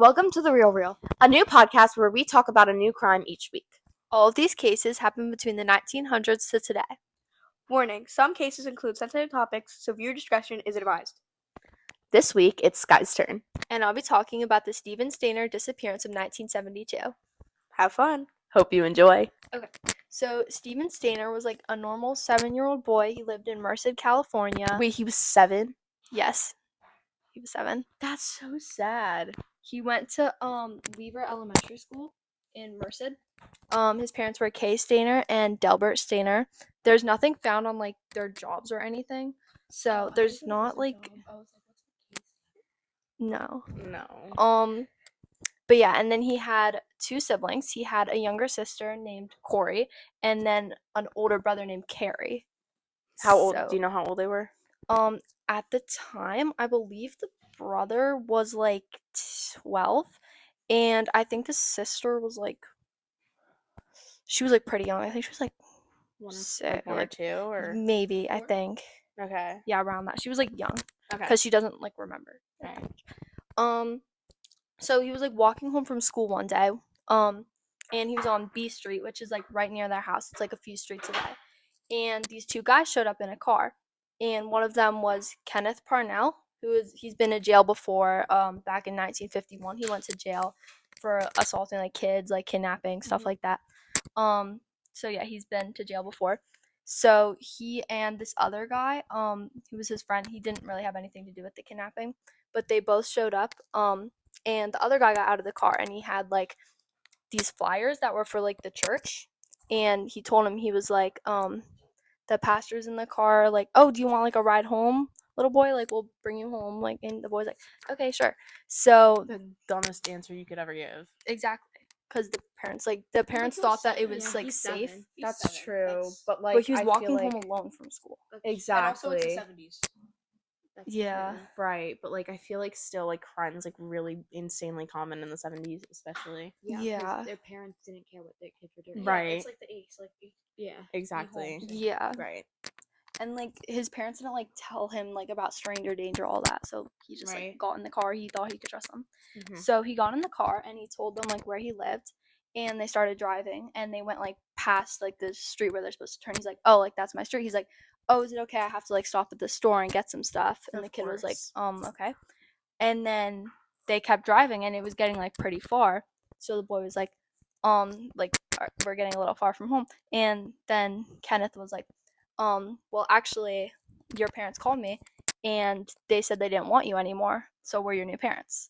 Welcome to The Real Real, a new podcast where we talk about a new crime each week. All of these cases happened between the 1900s to today. Warning, some cases include sensitive topics, so viewer discretion is advised. This week, it's Sky's turn. And I'll be talking about the Stephen Stayner disappearance of 1972. Have fun. Hope you enjoy. Okay, so Stephen Stayner was like a normal 7-year-old boy. He lived in Merced, California. Wait, he was 7? Yes, he was 7. That's so sad. He went to Weaver Elementary School in Merced. His parents were Kay Stayner and Delbert Stayner. There's nothing found on like their jobs or anything, so there's not like no. But yeah, and then he had 2 siblings. He had a younger sister named Corey, and then an older brother named Carrie. How old? Do you know how old they were? At the time, I believe the brother was like 12, and I think the sister was like, she was like pretty young. I think she was like 1 or 2, or maybe 4? I think. Okay. Yeah, around that. She was like young. Okay. Because she doesn't like remember. Right. So he was like walking home from school one day. And he was on B Street, which is like right near their house. It's like a few streets away. And these 2 guys showed up in a car. And one of them was Kenneth Parnell, he's been in jail before. Back in 1951, he went to jail for assaulting like kids, like kidnapping, stuff like that. So yeah, he's been to jail before. So he and this other guy, who was his friend, he didn't really have anything to do with the kidnapping, but they both showed up. And the other guy got out of the car, and he had like these flyers that were for like the church, and he told him, he was like, the pastor's in the car, like, oh, do you want like a ride home, little boy? Like, we'll bring you home. Like, and the boy's like, okay, sure. So the dumbest answer you could ever give. Exactly. Because the parents thought that it was like safe. That's true, but like, But he was I walking feel like, home alone from school. exactly. And also it's the 70s. Yeah. True. Right, but like, I feel like still like crime is like really insanely common in the 70s, especially. Yeah. Their parents didn't care what their kids were doing. Right. Yeah, it's like the Ace, Exactly. Yeah. Right. And like his parents didn't like tell him like about stranger danger, all that. So he just like got in the car. He thought he could trust them. Mm-hmm. So he got in the car and he told them like where he lived, and they started driving, and they went like past like the street where they're supposed to turn. He's like, oh, like that's my street. He's like, oh, is it okay? I have to like stop at the store and get some stuff. And the kid was like, okay. And then they kept driving, and it was getting like pretty far. So the boy was like, we're getting a little far from home. And then Kenneth was like, well, actually, your parents called me, and they said they didn't want you anymore, so we're your new parents.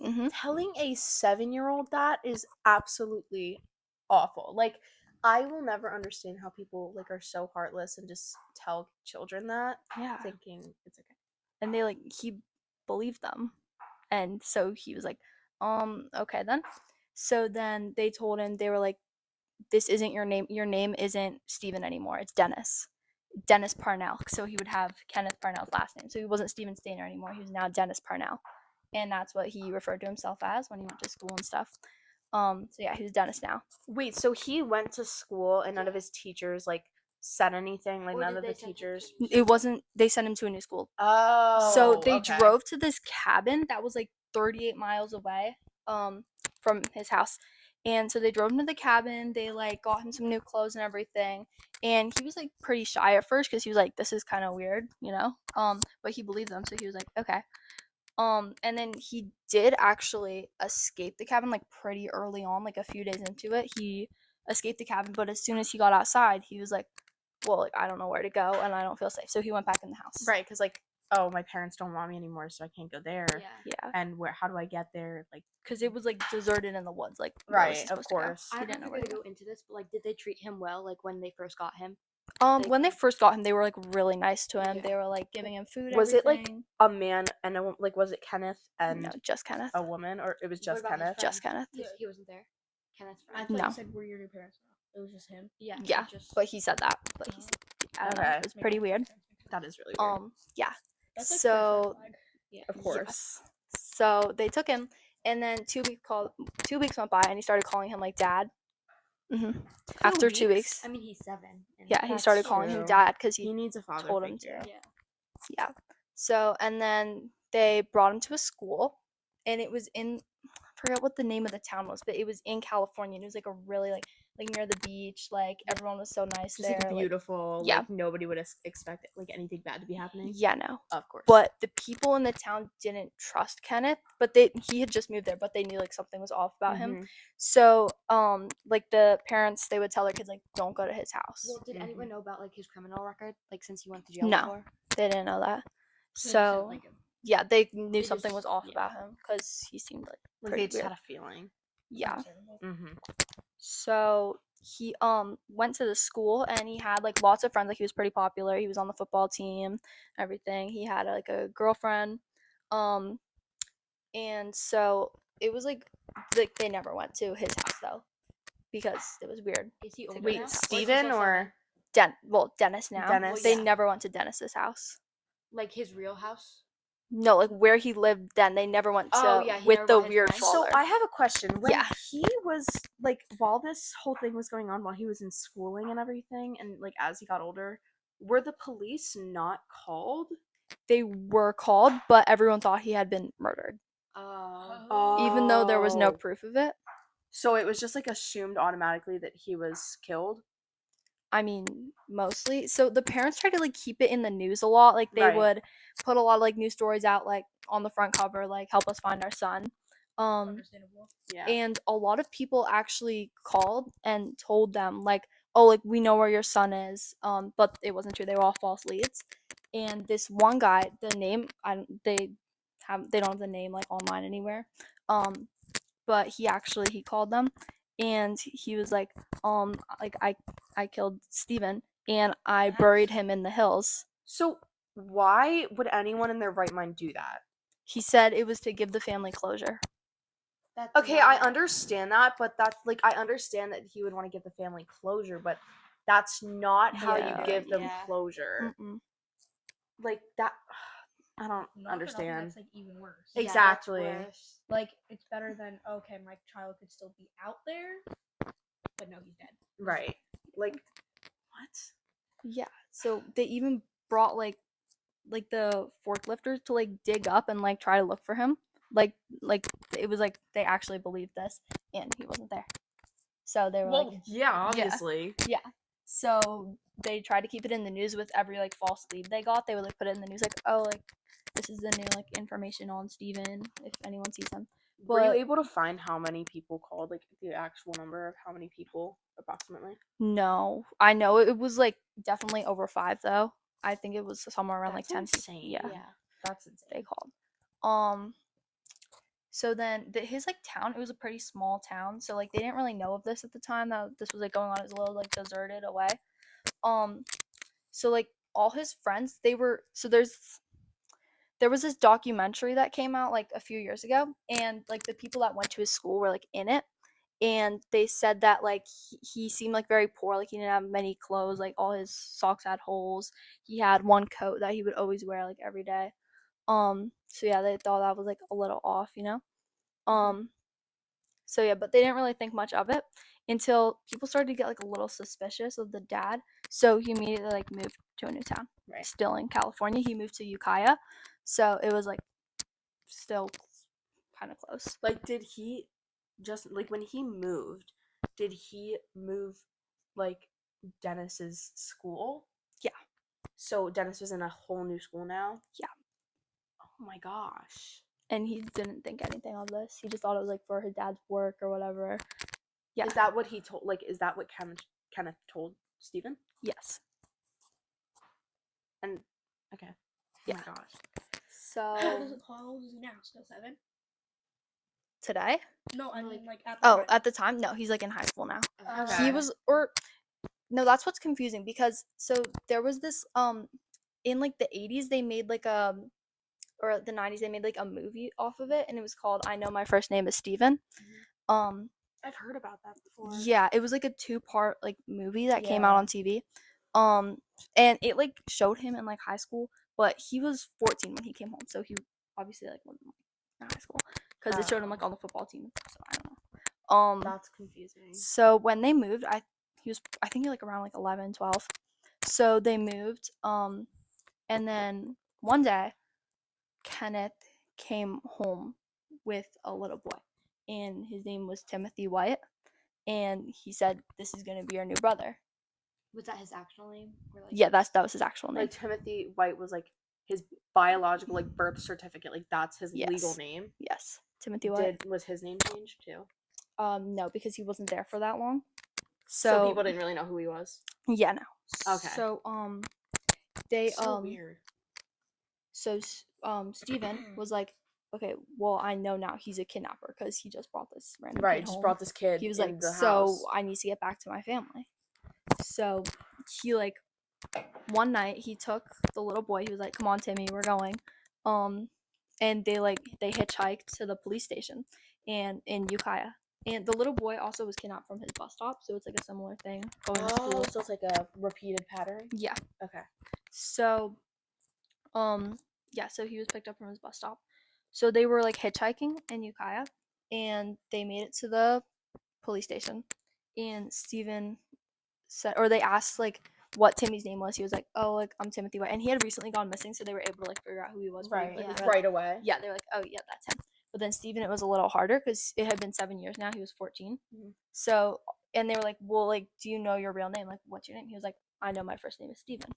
Mm-hmm. Telling a 7-year-old that is absolutely awful. Like, I will never understand how people like are so heartless and just tell children that. Yeah. Thinking it's okay. And he believed them, and so he was like, okay then. So then they told him, they were like, this isn't your name. Your name isn't Stephen anymore. It's Dennis Parnell. So he would have Kenneth Parnell's last name. So he wasn't Stephen Stayner anymore. He was now Dennis Parnell. And that's what he referred to himself as when he went to school and stuff. So yeah, he was Dennis now. Wait, so he went to school and none of his teachers like said anything? Like, none of the teachers? It wasn't, they sent him to a new school. Oh. So they drove to this cabin that was like 38 miles away from his house. And so they drove him to the cabin. They like got him some new clothes and everything. And he was like pretty shy at first because he was like, this is kind of weird, you know? But he believed them, so he was like, okay. And then he did actually escape the cabin like pretty early on, like a few days into it. He escaped the cabin, but as soon as he got outside, he was like, well, like, I don't know where to go and I don't feel safe. So he went back in the house. Right, because like, oh, my parents don't want me anymore, so I can't go there. Yeah. And how do I get there? Like, because it was like deserted in the woods. Like, right, of course. I don't know where to go into this, but like, did they treat him well? Like when they first got him? When they first got him, they were like really nice to him. Yeah. They were like giving him food. Was it like a man and a like? Was it Kenneth and no, just Kenneth? A woman, or it was just Kenneth? Just Kenneth. Yeah. He wasn't there. Kenneth's friend. I thought you said we're your new parents now. It was just him. Yeah. Yeah, but he said that. But I don't know. It was pretty weird. That is really weird. Yeah. That's like so yeah, of course. Yes. So they took him, and then 2 weeks went by, and he started calling him like dad. Mm-hmm. After 2 weeks. I mean, he's 7. Yeah, he started calling him dad because he needs a father told figure. him to. Yeah. So, and then they brought him to a school, and it was in, I forget what the name of the town was, but it was in California, and it was like a really like near the beach. Like everyone was so nice Just there. like beautiful. yeah. Like nobody would expect like anything bad to be happening. Yeah, no. Of course. But the people in the town didn't trust Kenneth, but he had just moved there, but they knew like something was off about him. So like the parents, they would tell their kids like, don't go to his house. Well, did anyone know about like his criminal record? Like since he went to jail No. before? They didn't know that. So they just didn't So like him. yeah, they knew They something was just- off yeah. about him because he seemed like Like pretty they just weird. had a feeling. Yeah. Understandable. So he went to the school and he had like lots of friends. Like he was pretty popular. He was on the football team, everything. He had like a girlfriend, and so it was like they never went to his house though because it was weird. Is he older Wait, now? Or is he Steven still or Dennis now. Dennis? They Yeah. never went to Dennis's house. like his real house? No, like where he lived then. They never went to Oh, yeah, he with never the brought his weird friends? father. So I have a question. When Yeah. he was like, while this whole thing was going on, while he was in schooling and everything, and like as he got older, were the police not called? They were called, but everyone thought he had been murdered, even though there was no Oh. proof of it. So it was just like assumed automatically that he was killed. I mean, mostly. So the parents tried to like keep it in the news a lot. Like they Right. would put a lot of like news stories out, like on the front cover, like help us find our son. Understandable. Yeah. And a lot of people actually called and told them like, oh, like we know where your son is. But it wasn't true. They were all false leads. And this one guy, the name, they don't have the name like online anywhere. But he called them, and he was like I killed Steven and I buried him in the hills. So why would anyone in their right mind do that? He said it was to give the family closure. That's Okay, I not- understand that, but that's like I understand that he would want to give the family closure, but that's not how you Yeah. give them Yeah. closure. Mm-mm. Like that I don't Not for nothing, understand. That's like even worse. Yeah, that's Exactly. worse. Like it's better than okay, my child could still be out there, but no, he's dead. Right. Like what? Yeah. So they even brought like the forklifters to like dig up and like try to look for him. Like it was like they actually believed this, and he wasn't there. So they were Well, like, yeah, obviously. yeah. So they tried to keep it in the news with every like false lead they got. They would like put it in the news like, oh, like this is the new like information on Steven if anyone sees him. Were you But able to find how many people called, like the actual number of how many people approximately? no, I know it was like definitely over 5 though. I think it was somewhere around That's like 10 people. insane. Yeah, That's insane. they called. So then his like town, it was a pretty small town, so like they didn't really know of this at the time that this was like going on. It was a little like deserted away. So like all his friends, there was this documentary that came out like a few years ago, and like the people that went to his school were like in it, and they said that like he seemed like very poor, like he didn't have many clothes, like all his socks had holes. He had one coat that he would always wear like every day. So yeah, they thought that was like a little off, you know. So yeah, but they didn't really think much of it until people started to get like a little suspicious of the dad. So he immediately like moved to a new town. Right. Still in California. He moved to Ukiah. So it was like still kind of close. Like, did he just like when he moved? Did he move like Dennis's school? Yeah. So Dennis was in a whole new school now. Yeah. Oh my gosh. And he didn't think anything of this. He just thought it was like for his dad's work or whatever. Yeah. Is that what he told? Like, is that what Kenneth told Steven? Yes. And okay. Yeah. Oh my gosh. How old is he now? Still 7? Today? No, I Like- mean like at the Oh, time. at the time, no, he's like in high school now. Okay. He was no, that's what's confusing because so there was this in like the 80s they made like or the 90s they made like a movie off of it, and it was called I Know My First Name is Steven. I've heard about that before. Yeah, it was like a 2-part like movie that came out Yeah. on TV. And it like showed him in like high school, but he was 14 when he came home, so he obviously like wasn't like in high school because it showed him like on the football team. So I don't know. That's confusing. So when they moved, I think like around like 11, 12. So they moved, and then one day Kenneth came home with a little boy, and his name was Timothy White, and he said, "This is gonna be your new brother." Was that his actual name? Or like, Yeah, that was his actual name. Like Timothy White was like his biological like birth certificate. Like that's his Yes. legal name. Yes, Timothy White. Was his name changed too? No, because he wasn't there for that long. So people didn't really know who he was. Yeah, no. Okay. So they So weird. So Steven was like, okay, well, I know now he's a kidnapper because he just brought this random Right, kid just home. brought this kid. He was in like, the so house. I need to get back to my family. So he like one night he took the little boy. He was like, come on, Timmy, we're going. And they hitchhiked to the police station and in Ukiah. And the little boy also was kidnapped from his bus stop, so it's like a similar thing going to school. So it's like a repeated pattern. Yeah. Okay. So yeah, so he was picked up from his bus stop. So they were like hitchhiking in Ukiah, and they made it to the police station. And Steven said, or they asked like what Timmy's name was. He was like, "Oh, like I'm Timothy White," and he had recently gone missing, so they were able to like figure out who he was. Right. Like, Yeah. Right away. Yeah, they're like, "Oh, yeah, that's him." But then Steven, it was a little harder because it had been 7 years now. He was 14. Mhm. So, and they were like, "Well, like, do you know your real name? Like, what's your name?" He was like, "I know my first name is Steven."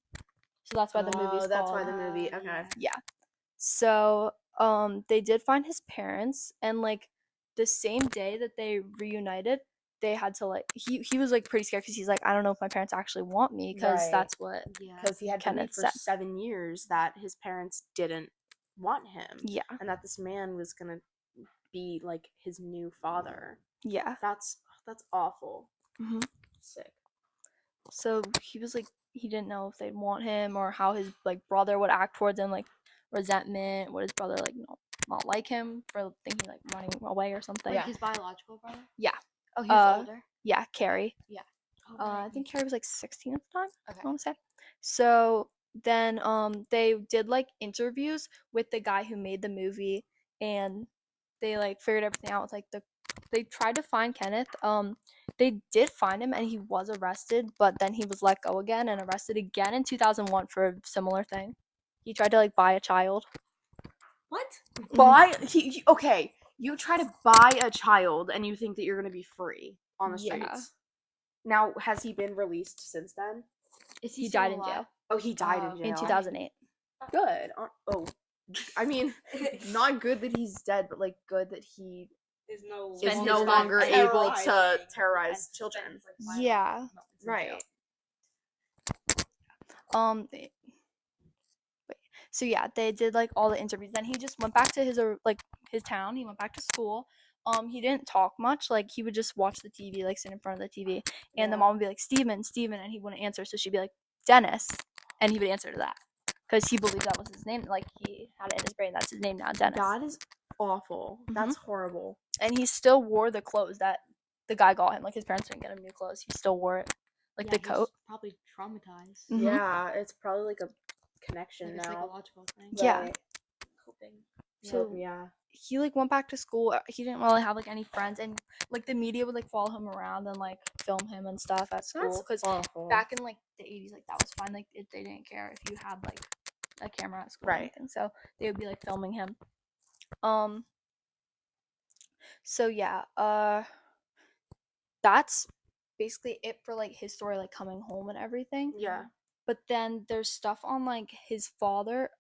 So that's why the movie's that's called. why the movie. Okay. Yeah. So, they did find his parents, and like the same day that they reunited, they had to like he was like pretty scared because he's like, I don't know if my parents actually want me because Right. that's what yeah. Because he had Kenneth believed for said. 7 years that his parents didn't want him. Yeah. And that this man was gonna be like his new father. Yeah. That's awful. Mhm. Sick. So he was like, he didn't know if they'd want him or how his like brother would act towards him, like resentment. Would his brother like not like him for thinking like running away or something? Like his biological brother? Yeah. Oh, he was older? Yeah, Carrie. Oh, I think Carrie was like 16 at the time. Okay. I want to say. So then they did like interviews with the guy who made the movie, and they like figured everything out with like they tried to find Kenneth. They did find him and he was arrested, but then he was let go again and arrested again in 2001 for a similar thing. He tried to like buy a child. What? Mhm. Buy okay. You try to buy a child and you think that you're gonna be free on the Yeah. streets. Now, has he been released since then? Is He still died in alive? jail Oh, he died in Oh, jail. in 2008. Good. Oh, I mean, not good that he's dead, but like good that he Is no is Spend no his longer life able to terrorizing terrorize children. Yeah. Right. Wait. So yeah, they did like all the interviews. Then he just went back to his his town. He went back to school. He didn't talk much. Like he would just watch the TV, like sit in front of the TV, and the mom would be like, Steven, Steven, and he wouldn't answer. So she'd be like, Dennis, and he would answer to that because he believed that was his name. Like he had it in his brain that's his name now, Dennis. That is awful. That's horrible. And he still wore the clothes that the guy got him. Like his parents didn't get him new clothes. He still wore it, like the coat. Probably traumatized. Mhm. Yeah, it's probably like a connection Like a now. psychological thing. Yeah. Right. Coping. So yeah. he like went back to school. He didn't really have like any friends, and like the media would like follow him around and like film him and stuff at school. Because awful. back in like the 80s, like that was fine. Like they didn't care if you had like a camera at school or Right. anything. So they would be like filming him. So yeah, that's basically it for like his story, like coming home and everything. Yeah. But then there's stuff on like his father.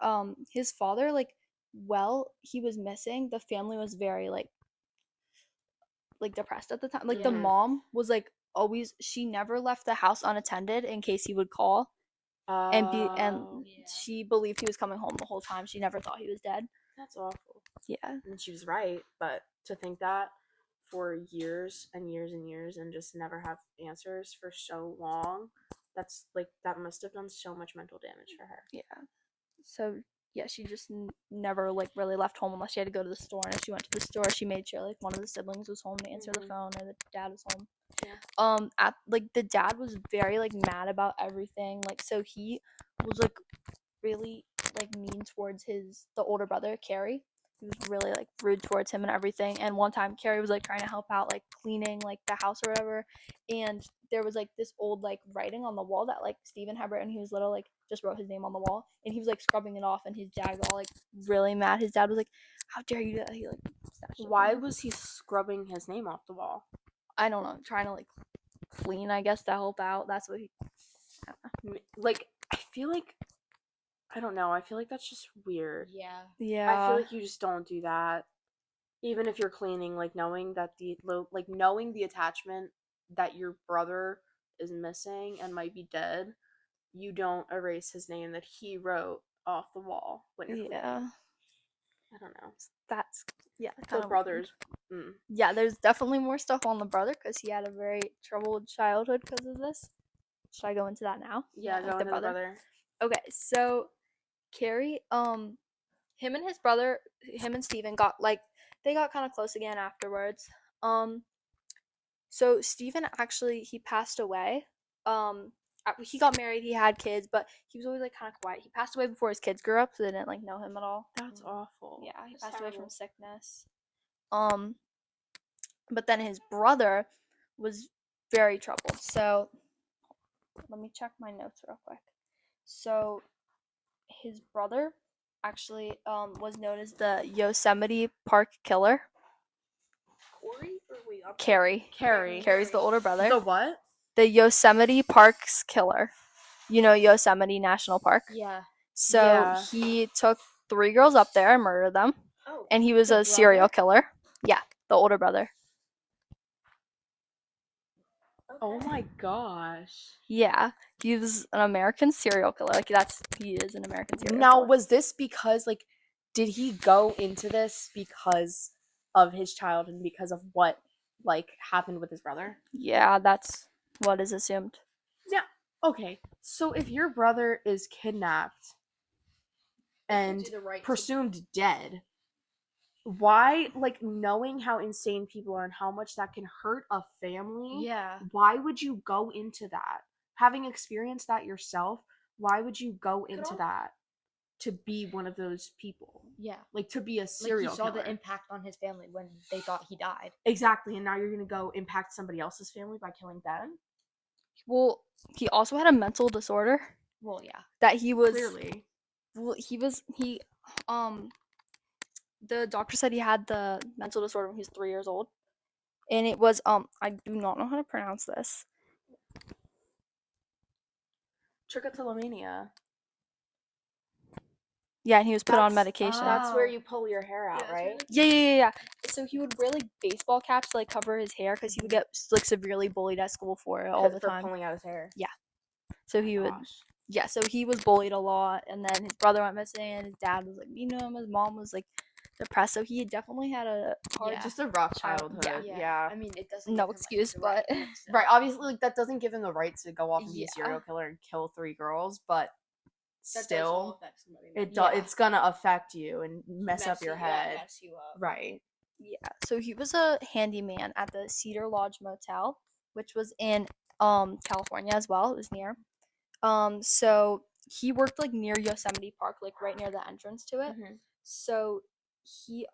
His father, like, well, he was missing. The family was very like depressed at the time. Like the Yeah. mom was like always, she never left the house unattended in case he would call. And Oh, she believed he was coming home the whole time. She never thought he was dead. that's awful. Yeah. And she was right, but to think that for years and years and years and just never have answers for so long, that's like that must have done so much mental damage for her. Yeah. So yeah, she just never like really left home unless she had to go to the store. And if she went to the store, she made sure like one of the siblings was home to answer the phone, or the dad was home. Yeah. At like the dad was very like mad about everything. Like so he was like really like mean towards the older brother, Carrie. he was really like rude towards him and everything. And one time Carrie was like trying to help out like cleaning like the house or whatever, and there was like this old like writing on the wall that like Steven had written. He was little, like just wrote his name on the wall, and he was like scrubbing it off, and his dad got like really mad. His dad was like, "How dare you do that?" He like snatched it from Why him. was he scrubbing his name off the wall? I don't know, trying to like clean, I guess, to help out. That's what he. Like, I feel like, I don't know. I feel like that's just weird. Yeah. Yeah. I feel like you just don't do that. Even if you're cleaning, like knowing that knowing the attachment that your brother is missing and might be dead, you don't erase his name that he wrote off the wall when you're cleaning. Yeah. I don't know. That's The kind of brothers. Yeah, there's definitely more stuff on the brother because he had a very troubled childhood because of this. Should I go into that now? Yeah, Like go into the brother. Okay, so Carrie, him and his brother, him and Steven got they got kind of close again afterwards. So Steven actually he passed away. He got married, he had kids, but he was always like kind of quiet. He passed away before his kids grew up, so they didn't like know him at all. That's awful. Yeah, he That's passed away terrible. from sickness. But then his brother was very troubled. So let me check my notes real quick. So his brother actually was known as the Yosemite Park Killer. Corey or wait, I'm Carrie. Carrie. Carrie's the older brother. The what? The Yosemite Park's killer. You know Yosemite National Park? Yeah. So Yeah. he took 3 girls up there and murdered them. Oh, And he was the a serial brother? killer. Yeah, the older brother. Oh my gosh. Yeah, he was an American serial killer. Like he is an American serial Now, killer. was this because did he go into this because of his childhood and because of what happened with his brother? Yeah, that's what is assumed. Yeah. Okay. So if your brother is kidnapped and presumed dead, why, knowing how insane people are and how much that can hurt a family, Yeah. why would you go into that? Having experienced that yourself, why would you go into that to be one of those people? Yeah. To be a Like serial he saw killer. the impact on his family when they thought he died. Exactly, and now you're gonna go impact somebody else's family by killing them? Well, he also had a mental disorder Well, yeah. that he was Clearly. Well, the doctor said he had the mental disorder when he was 3 years old. And it was I do not know how to pronounce this. Trichotillomania. Yeah, and he was put on That's- medication. That's where Oh. you pull your hair out, that's right? Yeah. So he would wear like baseball caps to like cover his hair because he would get like severely bullied at school for it all the For time. pulling out his hair. So he would Gosh. yeah, so he was bullied a lot, and then his brother went missing, and his dad was like mean to him, his mom was like depressed, so he definitely had a hard Yeah. Just a rough childhood. Yeah. I mean, it doesn't. No give him, excuse, the right, but still. Right, obviously, that doesn't give him the right to go off and be a Yeah. serial killer and kill 3 girls, but That still, affect somebody. it's gonna affect you and mess up your head. Mess you up. Right. Yeah, so he was a handyman at the Cedar Lodge Motel, which was in California as well. It was near. So he worked like near Yosemite Park, like right near the entrance to it. Mhm. So he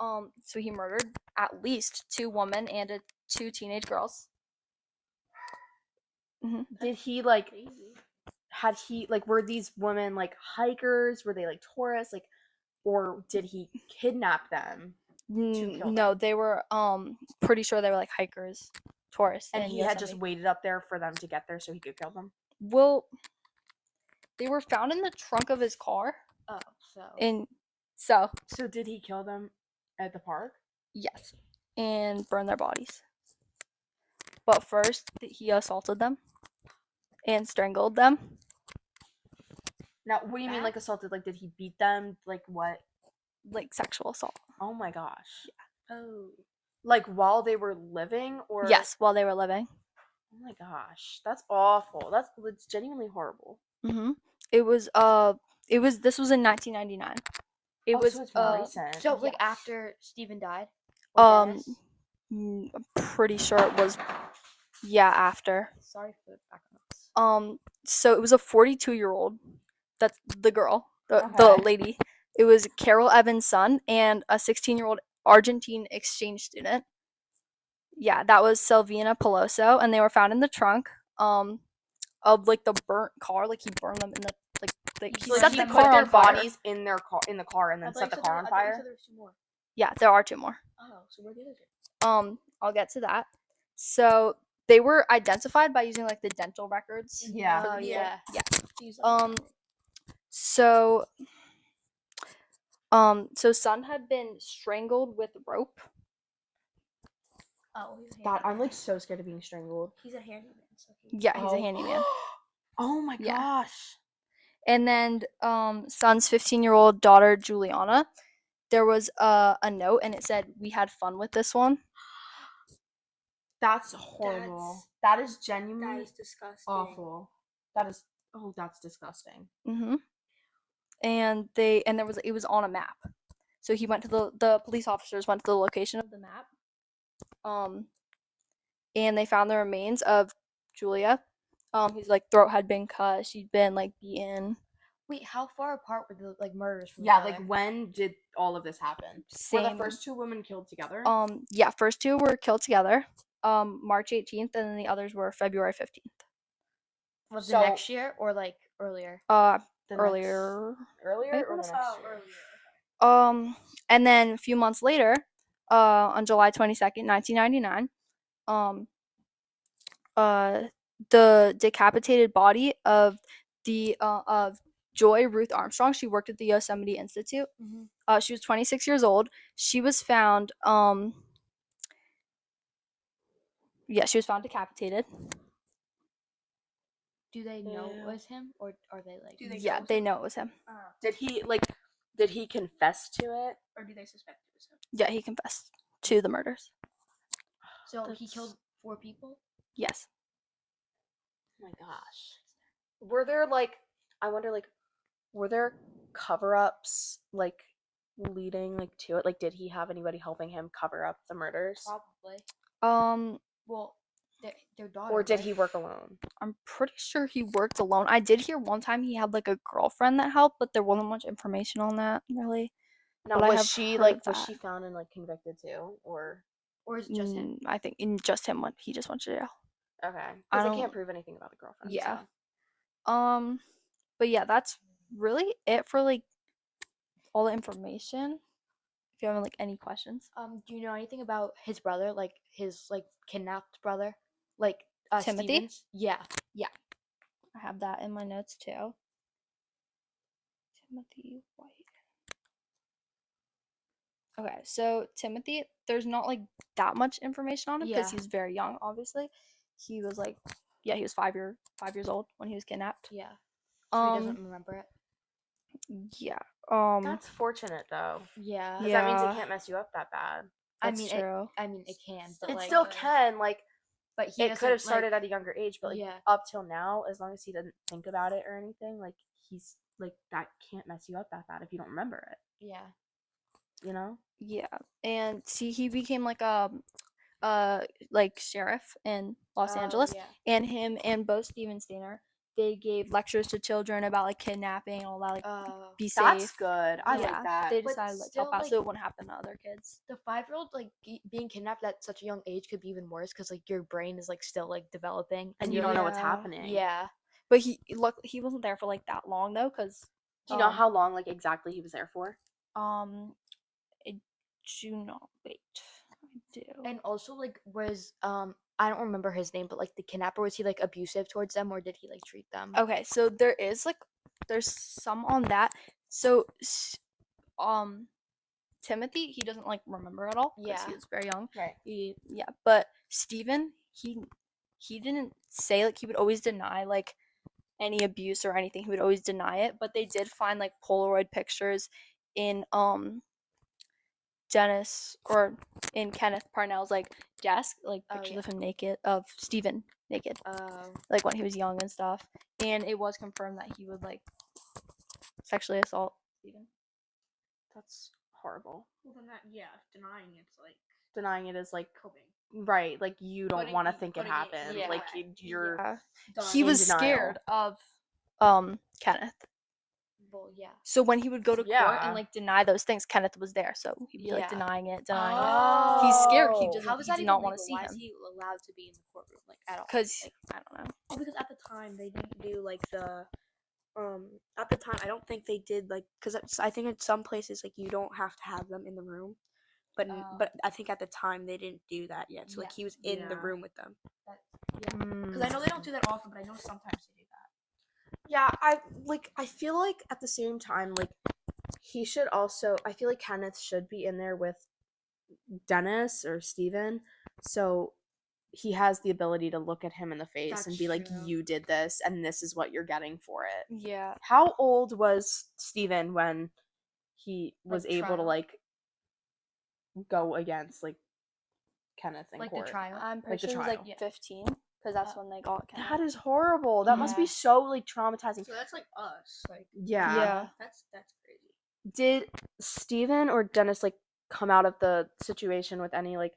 murdered at least 2 women and 2 teenage girls. Did he had he were these women hikers? Were they tourists? Or did he kidnap them? kill No, them. they were pretty sure they were like hikers, tourists, And in he had just Yosemite. waited up there for them to get there so he could kill them? Well, they were found in the trunk of his car. Oh, so. So did he kill them at the park? Yes, and burn their bodies. But first, he assaulted them and strangled them. Now, what do you mean assaulted? Did he beat them? What? Like sexual assault. Oh my gosh. Oh. While they were living, or? Yes, while they were living. Oh my gosh, that's awful. It's genuinely horrible. Mm-hmm. This was in 1999. So it's more recent. So, after Steven died? I'm pretty sure it was, after. Sorry for the background. So it was a 42-year-old. That's the girl, the Okay. lady, it was Carol Evans' son and a 16-year-old Argentine exchange student. Yeah, that was Silvina Peloso, and they were found in the trunk of like the burnt car. Like he burned them in the he Like set he the put car their on fire. bodies in their car and then set the car on I fire. thought there was 2 more. Yeah, there are 2 more. Oh, so where are the other 2? I'll get to that. So they were identified by using like the dental records. Yeah. For Oh the DNA. yeah. To use that. So so son had been strangled with rope. Oh, he's a God, I'm handyman. like so scared of being strangled. He's a handyman. So Yeah, he's a handyman. Oh my Yeah. gosh. And then son's 15-year-old daughter Juliana, there was a note and it said, "We had fun with this one." That's horrible. That is genuinely disgusting. awful. That's disgusting. Mhm. And it was on a map. So he went to the police officers went to the location of the map. And they found the remains of Julia. His like throat had been cut. She'd been like beaten. Wait, how far apart were the like murders from Yeah, each like other? when did all of this happen? Were the Same. first 2 women killed together? Yeah, first 2 were killed together. March 18th, and then the others were February 15th. Was So- the next year or like earlier? The next- Earlier. Earlier I or wanna the say- next year? Earlier. And then a few months later, on July 22nd, 1999, the decapitated body of Joy Ruth Armstrong. She worked at the Yosemite Institute. Mm-hmm. She was 26 years old. She was found. She was found decapitated. Do they know Ew. it was him, or are they like? Do they Yeah, know they him? know it was him. Did he confess to it? Or do they suspect it was him? Yeah, he confessed to the murders. So he That's- killed 4 people. Yes. Oh my gosh. Were there I wonder were there cover-ups leading to it? Like did he have anybody helping him cover up the murders? Probably. Well, Their daughter. Or did right? he work alone? I'm pretty sure he worked alone. I did hear one time he had like a girlfriend that helped, but there wasn't much information on that really. Now But I was have she heard of was she that. found and convicted too? Or Or is it just him? I think in just him when he just went to jail. okay. I Because they don't- can't prove anything about the girlfriend. Yeah. So. But yeah, that's really it for like all the information. If you have like any questions. Do you know anything about his brother, like his like kidnapped brother, like Timothy? Stevens? Yeah. I have that in my notes too. Timothy White. Okay, so Timothy, there's not like that much information on him because Yeah. he's very young. Obviously, he was like, he was 5 years old when he was kidnapped. Yeah. So he doesn't remember it. Yeah. That's fortunate though. Yeah. 'Cause that means Yeah. it can't mess you up that bad. That's I mean, true. it can, but It like, still can, but he it doesn't, could have started like, at a younger age, but yeah. up till now, as long as he doesn't think about it or anything, he's that can't mess you up that bad if you don't remember it. Yeah. You know? Yeah, and see, he became like like sheriff in Los Oh, Angeles, yeah. and him and Bo Steven Stayner, they gave lectures to children about like kidnapping and all that, like be That's safe. good. I Yeah, like that. they But decided like still, help out like, so it wouldn't happen to other kids. The 5-year-old like being kidnapped at such a young age could be even worse because like your brain is like still like developing and you you're, don't know like- what's happening. Yeah. But he wasn't there for like that long though, cause Do you know how long exactly he was there for? I do not wait. I do. And also like was I don't remember his name, but like the kidnapper, was he like abusive towards them or did he like treat them? Okay, so there's some on that. So Timothy, he doesn't like remember at all because he Yeah. was very young. Right. But Steven, he didn't say, like, he would always deny like any abuse or anything. He would always deny it, but they did find like Polaroid pictures in Dennis or in Kenneth Parnell's like desk, like Oh, pictures yeah. of him naked, of Steven naked, Oh. like when he was young and stuff. And it was confirmed that he would like sexually assault Steven. That's horrible. Well, then denying it's like Denying it is coping. right, you don't Putting- want to think it putting it- happened. yeah. Like you're Yeah. Done. He in was denial. scared of Kenneth. Well, yeah. So when he would go to court Yeah. and like deny those things, Kenneth was there. So he'd be like Yeah. denying it. He's scared. He Oh. doesn't. How is He that did even not want to legal? see Why him. is he allowed to be in the courtroom like at all? Because Like, I don't know. Well, because at the time they didn't do like the at the time I don't think they did like because I think in some places like you don't have to have them in the room, but but I think at the time they didn't do that yet. So like Yeah. he was in the Yeah. room with them. Mm. Because I know they don't do that often, but I know sometimes they do that. Yeah, I feel like at the same time, like he should also I feel like Kenneth should be in there with Dennis or Steven, so he has the ability to look at him in the face and That's be like, true. you did this and this is what you're getting for it. Yeah. How old was Steven when he was Like, able to trial? like go against like Kenneth in like court? the trial. I'm pretty Like the sure he was trial. like 15 because that's when they got Kenneth. That is horrible. That must be Yeah. so like traumatizing. So that's like us. Like Yeah. Yeah. that's crazy. Did Steven or Dennis like come out of the situation with any like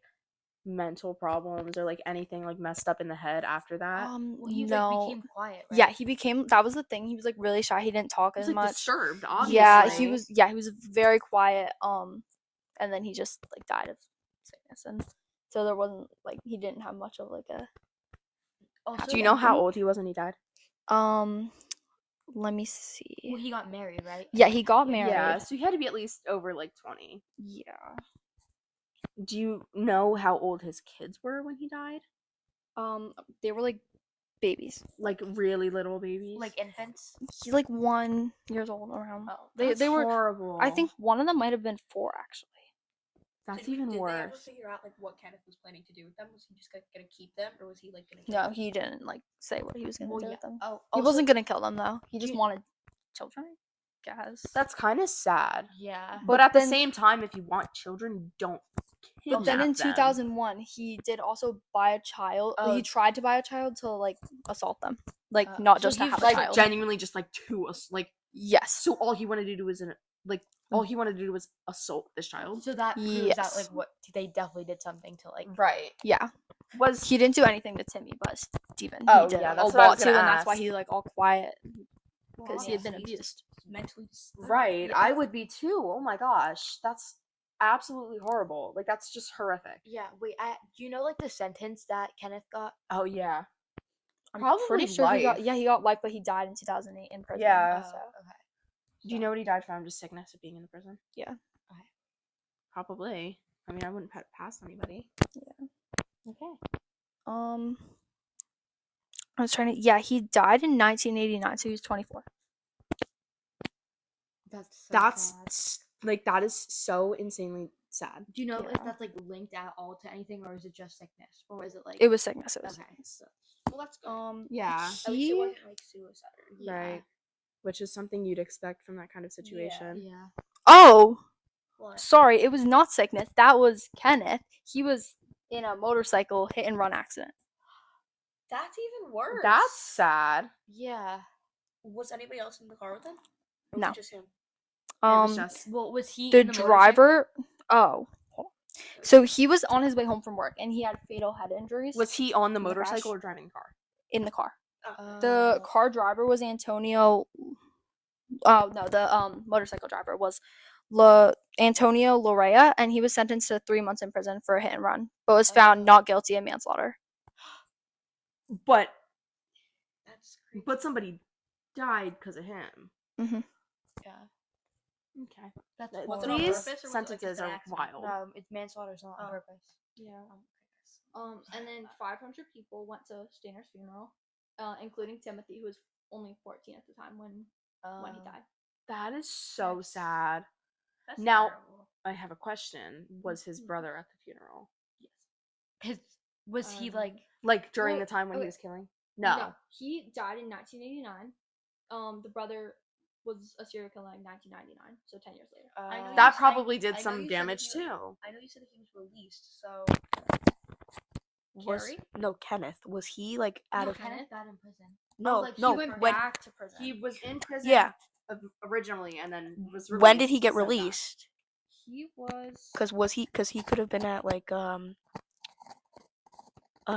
mental problems or like anything like messed up in the head after that? Well, he no. like became quiet, right? Yeah, he became. That was the thing. He was like really shy. He didn't talk He was as like much. disturbed, obviously. Yeah, he was. Yeah, he was very quiet. And then he just like died of sickness, and so there wasn't like he didn't have much of like a. Also, Do you know how happened? old he was when he died? Let me see. well, he got married, right? Yeah, he got married. Yeah, so he had to be at least over like 20. Yeah. Do you know how old his kids were when he died? They were like babies. Like really little babies? Like infants. He's like 1 years old around. Oh, They were. horrible. I think one of them might have been 4 actually. that's Did even they ever worse. figure out like what Kenneth was planning to do with them? Was he just gonna keep them, or was he like gonna? No, he didn't like say what he was gonna Well, do yeah. with them. Oh, He also- wasn't gonna kill them though. He just you- wanted children, I guess. That's kind of sad. Yeah. But at the then- same time, if you want children, don't kidnap But then in them. 2001, he did also buy a child. Oh. He tried to buy a child to like assault them, like Oh, not so just to he have a like child. genuinely just like to us like Yes. so all he wanted to do was all he wanted to do was assault this child. So that proves Yes. that like what they definitely did something to like. Right. Yeah. Was He didn't do anything to Timmy, but Steven, Oh, he did yeah, a that's what I was lot too, gonna and that's why ask. he's like all quiet because he yeah, had been so he's abused. mentally disturbed. right. Yeah. I would be too. Oh my gosh. That's absolutely horrible. Like that's just horrific. Yeah. Wait. Do you know like the sentence that Kenneth got? Oh yeah. I'm Probably pretty sure he got. life. Yeah, he got life, but he died in 2008 in prison. Yeah. So. Okay. Do you know what he died from? Just sickness of being in the prison? Yeah. Okay. Probably. I mean, I wouldn't put it past anybody. Yeah. Okay. I was trying to. Yeah, he died in 1989, so he was 24. That's so That's sad. like that is so insanely sad. Do you know if Yeah. that's like linked at all to anything, or is it just sickness, or is it like? It was sickness. It was. Okay. Sickness. Well, that's good. Yeah. At least it He. wasn't like suicide. Yeah. Right. Which is something you'd expect from that kind of situation. Yeah. Oh, What? sorry, it was not sickness. That was Kenneth. He was in a motorcycle hit and run accident. That's even worse. That's sad. Yeah. Was anybody else in the car with him? Or No. Was it just him? It was just Well, was he The in the motorcycle? driver. Oh. hold on. So he was on his way home from work, and he had fatal head injuries. was he on the in the crash? motorcycle or driving the car? In the car. Oh. The car driver was Antonio. Oh no, the motorcycle driver was Antonio Lorea, and he was sentenced to 3 months in prison for a hit and run, but was found not guilty of manslaughter. But That's creepy. but somebody died because of him. Mm-hmm. Yeah. Okay. That's Was it on These purpose, or was it, like, sentences just an are accident? wild. No, it's manslaughter's not on Oh. purpose. Yeah. And then 500 people went to Stayner's funeral, including Timothy, who was only 14 at the time when he died. That is so That's- sad. That's Now- terrible. I have a question. Was his brother at the funeral? His was he like? Like during Well, the time when he okay. was killing? No. He died in 1989. The brother was a serial killer in 1999, so 10 years later. I know you That said- probably I did know some you said damage he was- too. I know you said that he was released, so. Carrie? No, Kenneth. Was he like out of? Kenneth died in prison. No, like, no. he went when back to prison. He was in prison Yeah. originally and then was released. when did he get said that. released? He was. Because he could have been at like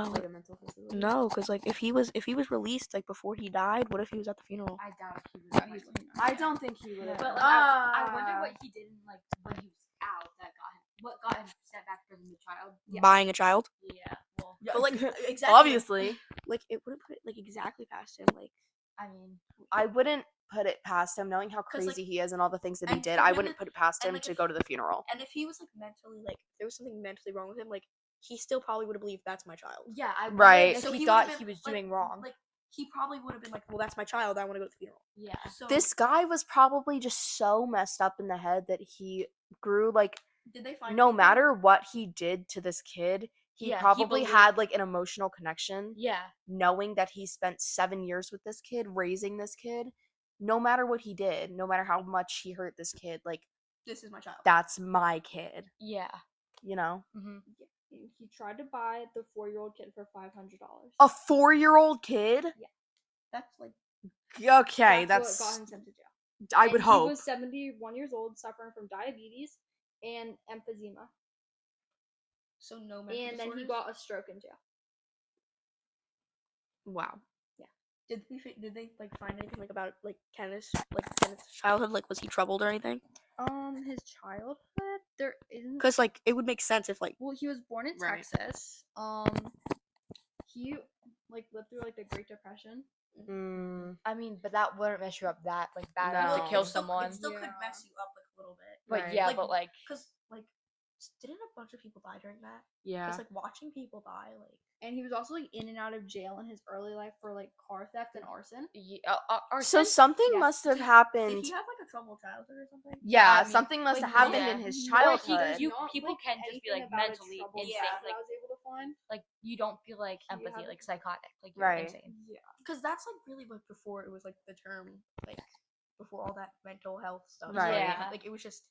like a mental facility? No, because like if he was released like before he died, what if he was at the funeral? I doubt he was. Yeah, he's I don't think he would have. But like, I wonder what he did in, like when he was out that got him. What got him sent back to prison? The child. Buying a child. Yeah. Well, But like exactly, Obviously, like it wouldn't put it like exactly past him. Like I mean, I wouldn't put it past him, knowing how 'Cause, crazy like, he is and all the things that he and did. for I him wouldn't to- put it past and, him like, to if- go to the funeral. and if he was like mentally like if there was something mentally wrong with him, like he still probably would have believed that's my child. yeah. I wonder Right. If So he he thought would've he been, was like- doing wrong. Like he probably would have been like, well, that's my child. I want to go to the funeral. Yeah. So This guy was probably just so messed up in the head that he grew like did they find no anything? matter what he did to this kid, he Yeah, he probably believed- had like an emotional connection, Yeah. knowing that he spent 7 years with this kid, raising this kid. No matter what he did, no matter how much he hurt this kid, like This is my child. that's my kid, Yeah. you know? Mm-hmm. He tried to buy the 4-year-old kid for $500. A 4-year-old kid? That's like Okay, That's what got him sent to jail. I And would hope. He was 71 years old, suffering from diabetes and emphysema, so no mental and then he disorders? got a stroke in jail. Wow. Did they like find anything like about like Kenneth's childhood? Like was he troubled or anything? His childhood, there isn't. Because like it would make sense if like Well, he was born in Right. Texas. He like lived through like the Great Depression. Mm, I mean, but that wouldn't mess you up that like bad No. enough to kill it still, someone. It still could Yeah. mess you up like a little bit. But Right. yeah, Like, but like Because like didn't a bunch of people die during that? yeah. Because like watching people die like And he was also like in and out of jail in his early life for like car theft and arson. So something Yes. must have did happened. he have like a troubled childhood or something? Yeah, I mean, something must like, have happened yeah. in his He- childhood. does you- not, people can just be, anything like, about a mentally troubled insane, child like- I was able to find. like you don't feel like He empathy, had- like psychotic, like you're Right. insane. Yeah. Because that's like really like before it was like the term like before all that mental health stuff. Right. Yeah. Like it was just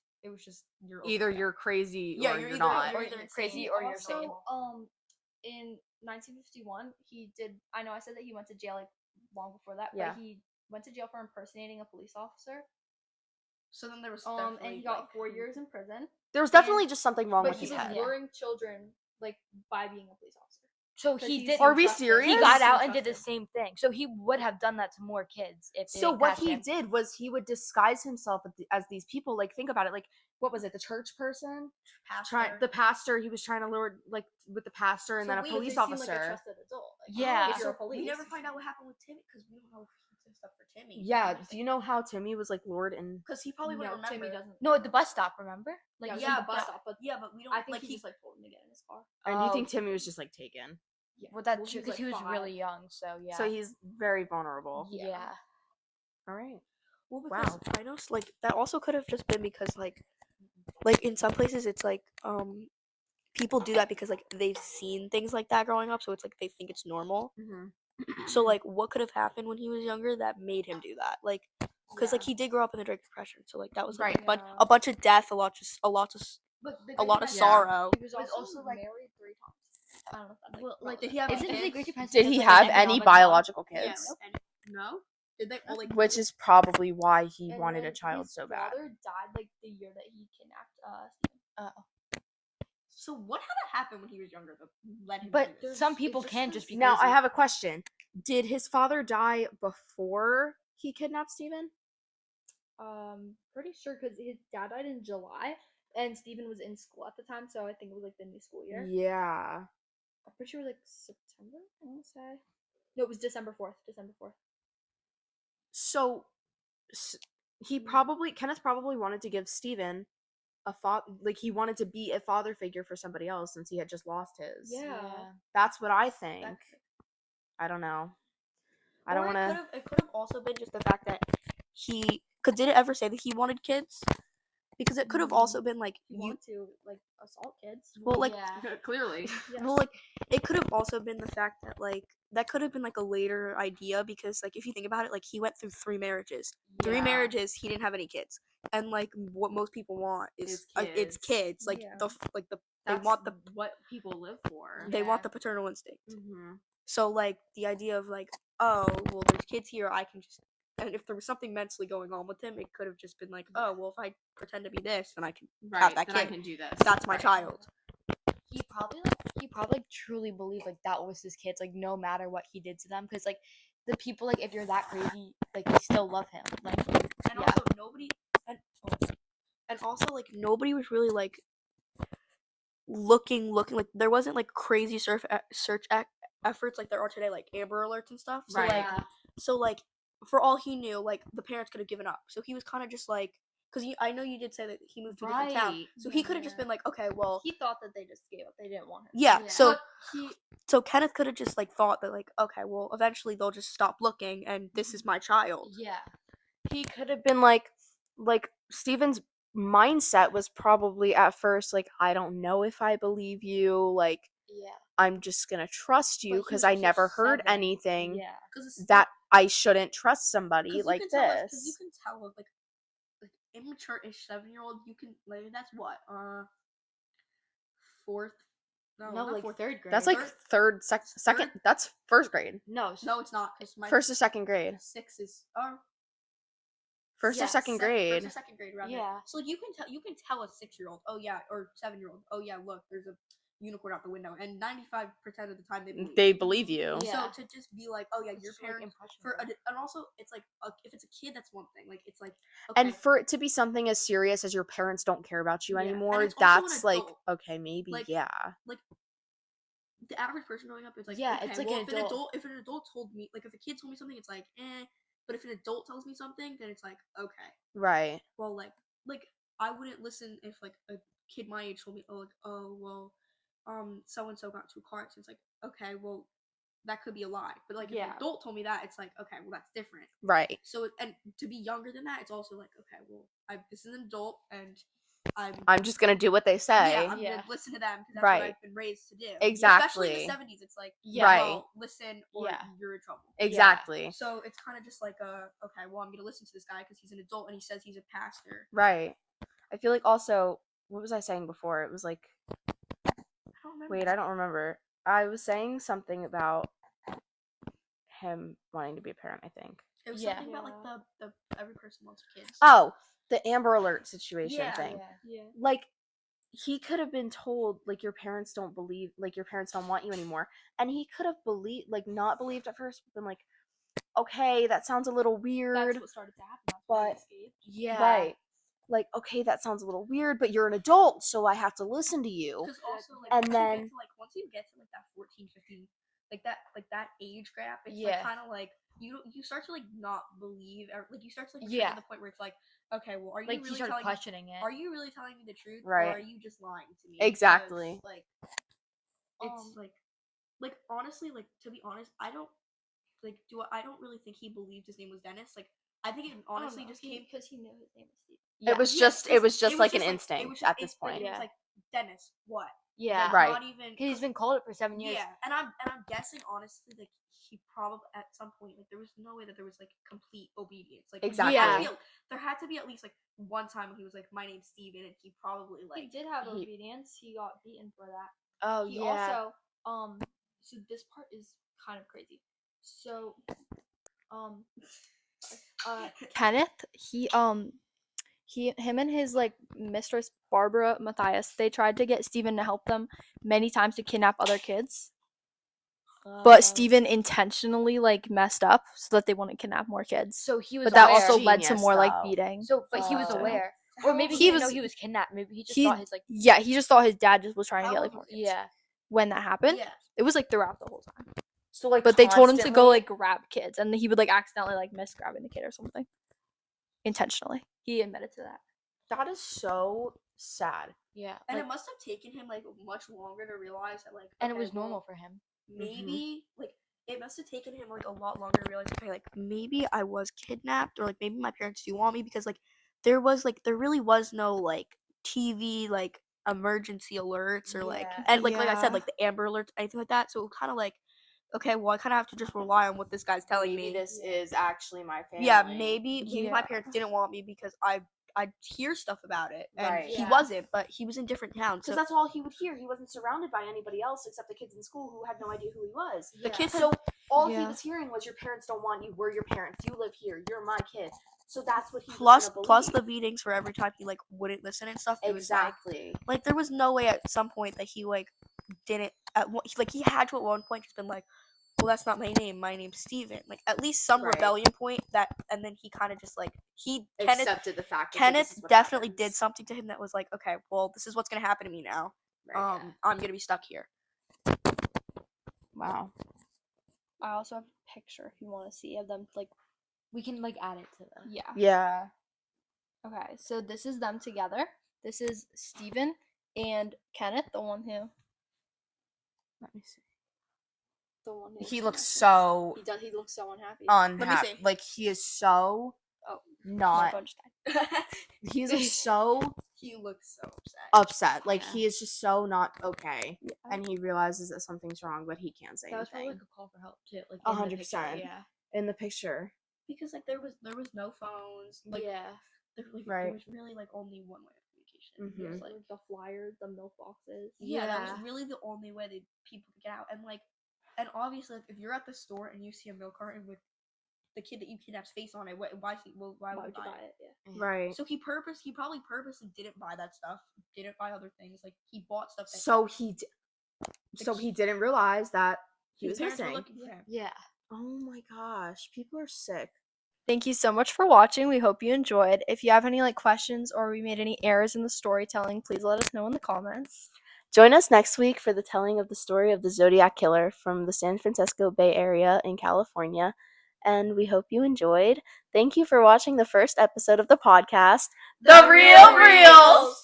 you're Either over that. you're crazy Yeah, or you're you're either- not. you're Or either you're crazy insane or you're Also, sane. in 1951, he did. I know I said that he went to jail like long before that, Yeah. but he went to jail for impersonating a police officer. So then there was And definitely, he got like, 4 years in prison. There was definitely just something wrong But with he his was head. luring children like by being a police officer. So 'Cause he he's did. Are we trusted. serious? He got He's out and did the trusted. same thing. So he would have done that to more kids if they So didn't what catch he him. did was he would disguise himself as these people. Like think about it. Like what was it? The church person, pastor. the pastor. He was trying to lure like with the pastor and So then a we- police they seem officer. Like a trusted adult. Like, Yeah. if you're a So police, we never find out what happened with Timmy because we don't know if he did stuff for Timmy. Yeah. Do you know how Timmy was like lured and? Because he probably wouldn't no, remember. Timmy doesn't. No, at the bus stop. Remember? Like Like yeah, yeah, the bus but- stop, but Yeah, but we don't. I think like he just like told him to get in his car. And do you Oh, think Timmy was just like taken? Yeah. well, that's Well, true he because he was like, really 5. young. So yeah. So he's very vulnerable. yeah. All right. Well, because Wow. I know like that also could have just been because like in some places it's like people do that because like they've seen things like that growing up, so it's like they think it's normal. Mm-hmm. So like what could have happened when he was younger that made him do that? Like because like he did grow up in the Great Depression, so like that was like Right. Yeah. a bunch of death, a lot But the a Great lot of Depression, sorrow. He was It was also, also, like- married 3 times. I don't know if that's Well, like, relevant. did he have Isn't any the kids? Great Depression Did he because of have his any economic biological Yeah, kids? no. Did they all like? Which is probably why he And wanted a then child his so bad. father died like the year that he kidnapped Stephen. So what had to happen when he was younger that led him? But to do this? some It's people just can his- just be Now I crazy. have a question. Did his father die before he kidnapped Steven? Pretty sure because his dad died in July, and Stephen was in school at the time, so I think it was like the new school year. Yeah. I'm pretty sure it was like September. I want to say. No, it was December 4th. December 4th. So Kenneth probably wanted to give Steven like he wanted to be a father figure for somebody else since he had just lost his. Yeah. That's what I think. That- I don't know. I don't Or want to. It could have also been just the fact that he. Cause did it ever say that he wanted kids? Because it could have also been like He you. wanted to like assault kids. Well, like yeah. Clearly. Yes. well, like it could have also been the fact that like that could have been like a later idea because like if you think about it, like he went through 3 marriages. 3 Yeah. marriages, he didn't have any kids, and like what most people want is it's kids. kids. Like Yeah. they want the what people live for. they want Yeah. the paternal instinct. Mm-hmm. So like the idea of like, oh well, there's kids here, I can just. And if there was something mentally going on with him, it could have just been like, oh well, if I pretend to be this, then I can have that kid. do this. That's my child. he probably truly believed like that was his kids, like no matter what he did to them, because like the people, like if you're that crazy, like they still love him. Like And also nobody and also like nobody was really like looking like there wasn't like crazy search efforts like there are today, like Amber Alerts and stuff. So Right. like for all he knew, like the parents could have given up. So he was kind of just like, because I know you did say that he moved to a different town, so he could have just been like, okay, well, He thought that they just gave up. They didn't want him. yeah. So He so Kenneth could have just like thought that like, okay, well, eventually they'll just stop looking, and this is my child. yeah, He could have been like Steven's mindset was probably at first like, I don't know if I believe you, like yeah, I'm just gonna trust But you he because was I also never heard 7. anything yeah. that I shouldn't trust somebody like Because you this. can tell with like immature-ish 7-year-old, you can like that's what fourth. No, No, not like fourth. third grade. That's like second. That's first grade. no, No, it's not. Because my First or second grade. 6 is First or second grade. First or second grade, around there. Yeah. So like, you can tell a 6-year-old, oh yeah, or 7-year-old, oh yeah, look, there's a unicorn out the window, and 95% of the time They you. believe you. Yeah. So to just be like, oh yeah, your It's just, like, parents impressionable. and also it's like if it's a kid, that's one thing. Like it's like And okay, for it to be something as serious as your parents don't care about you Yeah, and anymore, it's also an that's like, adult. okay, maybe, Like, yeah. the average person growing up is like, Yeah, okay, it's like well, an adult. if an adult told me, like if a kid told me something, it's like but if an adult tells me something, then it's like, okay, Right. well, like I wouldn't listen if like a kid my age told me, oh well, so and so got into a car accident. It's like, okay, well, that could be a lie. But like if an Yeah. adult told me that, it's like, okay, well, that's different. Right. So and to be younger than that, it's also like, okay, well, this is an adult, and I'm just gonna do what they say. yeah, I'm Yeah. gonna listen to them because that's Right. what I've been raised to do. Exactly. Especially in the 70s, it's like, Yeah. Right. well, listen or Yeah. you're in trouble. Exactly. So it's kind of just like, okay, well, I'm gonna listen to this guy because he's an adult and he says he's a pastor. Right. I feel like also, what was I saying before? It was like, I don't remember. wait, I don't remember. I was saying something about him wanting to be a parent, I think. It was Yeah. something about like the every person wants kids. Oh, the Amber Alert situation Yeah, thing. Yeah. Like, he could have been told, like, your parents don't believe, like, your parents don't want you anymore. And he could have not believed at first, but been like, okay, that sounds a little weird. That's what started to happen. That's why he But- escaped. Yeah. Right. Like, okay, that sounds a little weird, but you're an adult, so I have to listen to you. Because also, like, And once you get to like that 14, 15, like that age gap, it's Yeah. like kind of like you start to like not believe, or like you start to like Yeah. get to the point where it's like, okay, well, are you Like really he started telling questioning it. are you really telling me the truth, Right. or are you just lying to me? Exactly. Because, like, it's like honestly, like to be honest, I don't really think he believed his name was Dennis. Like I think it honestly just came. because he knew his name was Steve. Yeah. It was just like an instinct at this point. It was like Dennis, what? Yeah. Like, Right. Not even Because he's been called it for 7 years. Yeah, and I'm guessing honestly, like he probably at some point, like there was no way that there was like complete obedience. Like Exactly. there had to be at least like one time when he was like, "My name's Steven," and he probably He like did have he- obedience. He got beaten for that. Oh He yeah. also so this part is kind of crazy. So Kenneth, him and his like mistress Barbara Matthias, they tried to get Stephen to help them many times to kidnap other kids, but Stephen intentionally like messed up so that they wouldn't kidnap more kids. So he was But that aware. also led to Genius, more like though. beating. So, but he was Oh. aware, or maybe He he didn't know was- he was kidnapped. Maybe he just he- thought his like. Yeah, he just thought his dad just was trying to How get old like more was he? kids. Yeah. When that happened, yeah. it was like throughout the whole time. So like, But they told him to go constantly- like grab kids, and he would like accidentally like miss grabbing the kid or something, intentionally. He admitted to that. That is so sad. Yeah. And like- it must have taken him like much longer to realize that like and it okay, was normal well, for him. maybe like it must have taken him like a lot longer to realize okay, like maybe I was kidnapped, or like maybe my parents do want me, because like there really was no like TV like emergency alerts, or like Yeah. and like I Yeah. said, like the Amber Alerts, anything like that. So kind of like, okay, well I kind of have to just rely on what this guy's telling Maybe me. this is actually my family. Yeah, maybe my Yeah. parents didn't want me because I hear stuff about it, and Right. he Yeah. wasn't, but he was in different towns. Because So that's all he would hear. He wasn't surrounded by anybody else except the kids in school who had no idea who he was. the kids So all he Yeah. was hearing was, your parents don't want you. We're your parents. You live here. You're my kid. So that's what he plus was plus gonna the beatings for every time he like wouldn't listen and stuff. It believe. was like Exactly. there was no way at some point that he like didn't he had to at one point just been like, well, that's not my name. My name's Steven. Like, at least some Right. rebellion point that, and then he kind of just like Kenneth accepted the fact that Kenneth this is what definitely happens. did something to him that was like, okay, well, this is what's gonna happen to me now. Right, I'm gonna be stuck here. Wow. I also have a picture if you want to see of them. Like, We can like add it to the. yeah. Yeah. Okay, so this is them together. This is Steven and Kenneth, the one who. Let me see. The one who He looks so He does. He looks so unhappy. unhappy. see. Like, he is so Oh, my not. phone just died. He's just so He looks so upset. upset. Like, Yeah. he is just so not okay. Yeah. And he realizes that something's wrong, but he can't say That was probably anything. like a call for help too. Like in the picture, 100%. Yeah. In the picture. Because like there was no phones. Like, Yeah. there Right. was really like only one way of communication. Mhm. It was, Like the flyers, the milk boxes. yeah, that Yeah. was really the only way that people could get out. And like, and obviously, like, if you're at the store and you see a milk carton with the kid that you kidnap's face on it, why Why would would you you buy buy it? it? Yeah. Right. So he probably purposely didn't buy that stuff. Didn't buy other things. Like, he bought stuff. That So he didn't realize that he was his parents were missing. looking for him. Yeah. Oh my gosh. People are sick. Thank you so much for watching. We hope you enjoyed. If you have any like questions or we made any errors in the storytelling, please let us know in the comments. Join us next week for the telling of the story of the Zodiac Killer from the San Francisco Bay Area in California. And we hope you enjoyed. Thank you for watching the first episode of the podcast, The Real Reels!